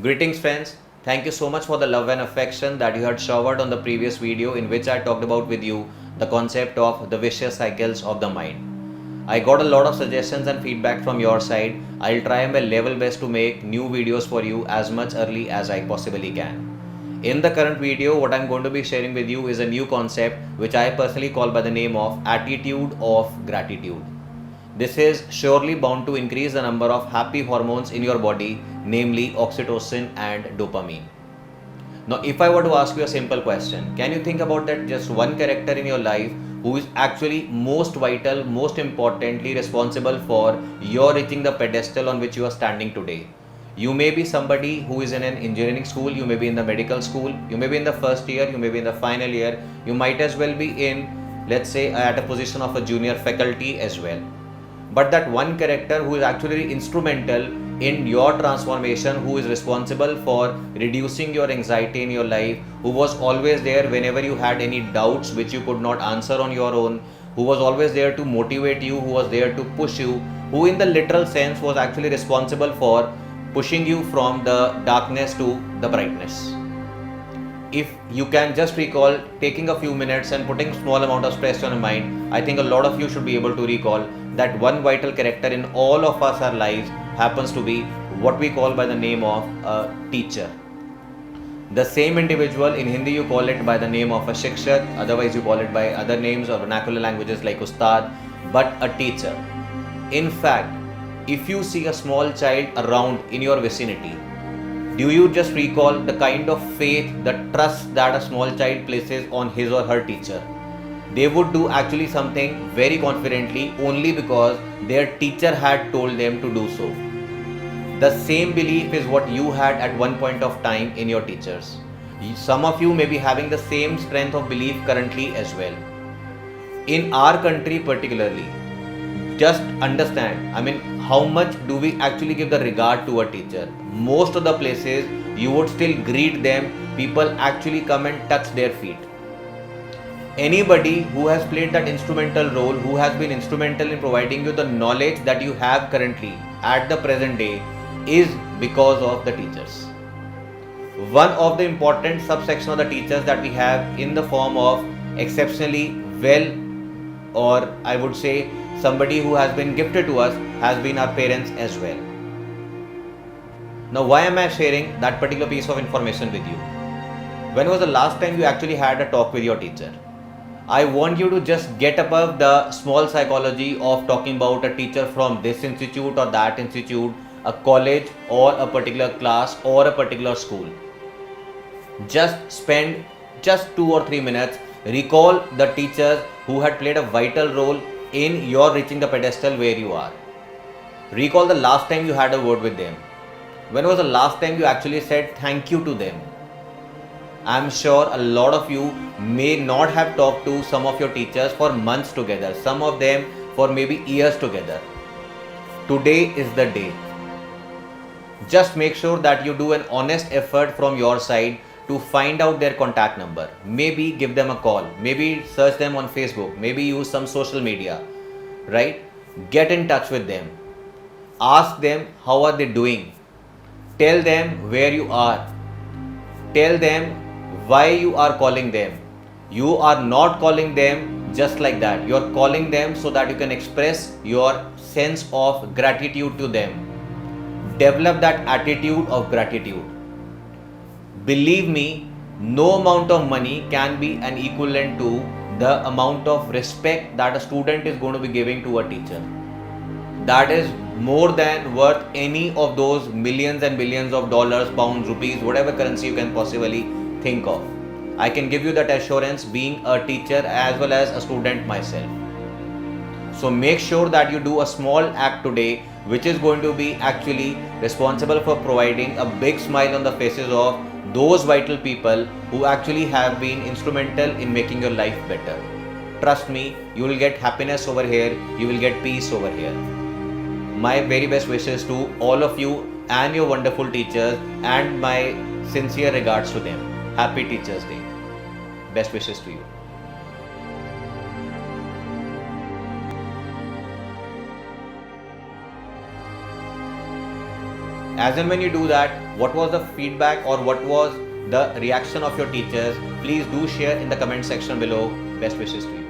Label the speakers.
Speaker 1: Greetings friends, thank you so much for the love and affection that you had showered on the previous video in which I talked about with you the concept of the vicious cycles of the mind. I got a lot of suggestions and feedback from your side. I'll try my level best to make new videos for you as much early as I possibly can. In the current video, what I'm going to be sharing with you is a new concept which I personally call by the name of attitude of gratitude. This is surely bound to increase the number of happy hormones in your body, namely oxytocin and dopamine. Now, if I were to ask you a simple question, can you think about that just one character in your life who is actually most vital, most importantly responsible for your reaching the pedestal on which you are standing today? You may be somebody who is in an engineering school, you may be in the medical school, you may be in the first year, you may be in the final year, you might as well be in, let's say, at a position of a junior faculty as well. But that one character who is actually instrumental in your transformation, who is responsible for reducing your anxiety in your life, who was always there whenever you had any doubts which you could not answer on your own, who was always there to motivate you, who was there to push you, who in the literal sense was actually responsible for pushing you from the darkness to the brightness. If you can just recall taking a few minutes and putting small amount of stress on your mind, I think a lot of you should be able to recall that one vital character in all of us our lives happens to be what we call by the name of a teacher. The same individual, in Hindi you call it by the name of a shikshak, otherwise you call it by other names or vernacular languages like ustad, but a teacher. In fact, if you see a small child around in your vicinity, do you just recall the kind of faith, the trust that a small child places on his or her teacher? They would do actually something very confidently only because their teacher had told them to do so. The same belief is what you had at one point of time in your teachers. Some of you may be having the same strength of belief currently as well. In our country particularly, just understand, how much do we actually give the regard to a teacher? Most of the places you would still greet them, people actually come and touch their feet. Anybody who has played that instrumental role, who has been instrumental in providing you the knowledge that you have currently at the present day, is because of the teachers. One of the important subsection of the teachers that we have in the form of exceptionally well, or I would say somebody who has been gifted to us, has been our parents as well. Now, why am I sharing that particular piece of information with you? When was the last time you actually had a talk with your teacher? I want you to just get above the small psychology of talking about a teacher from this institute or that institute, a college or a particular class or a particular school. Just spend just 2 or 3 minutes, recall the teachers who had played a vital role in your reaching the pedestal where you are. Recall the last time you had a word with them. When was the last time you actually said thank you to them? I'm sure a lot of you may not have talked to some of your teachers for months together, some of them for maybe years together. Today is the day. Just make sure that you do an honest effort from your side to find out their contact number. Maybe give them a call, maybe search them on Facebook, maybe use some social media, right? Get in touch with them. Ask them how are they doing. Tell them where you are. Tell them why you are calling them. You are not calling them just like that. You are calling them so that you can express your sense of gratitude to them. Develop that attitude of gratitude. Believe me, no amount of money can be an equivalent to the amount of respect that a student is going to be giving to a teacher. That is more than worth any of those millions and billions of dollars, pounds, rupees, whatever currency you can possibly think of. I can give you that assurance being a teacher as well as a student myself. So make sure that you do a small act today which is going to be actually responsible for providing a big smile on the faces of those vital people who actually have been instrumental in making your life better. Trust me, you will get happiness over here, you will get peace over here. My very best wishes to all of you and your wonderful teachers, and my sincere regards to them. Happy Teachers Day. Best wishes to you. As and when you do that, what was the feedback or what was the reaction of your teachers? Please do share in the comment section below. Best wishes to you.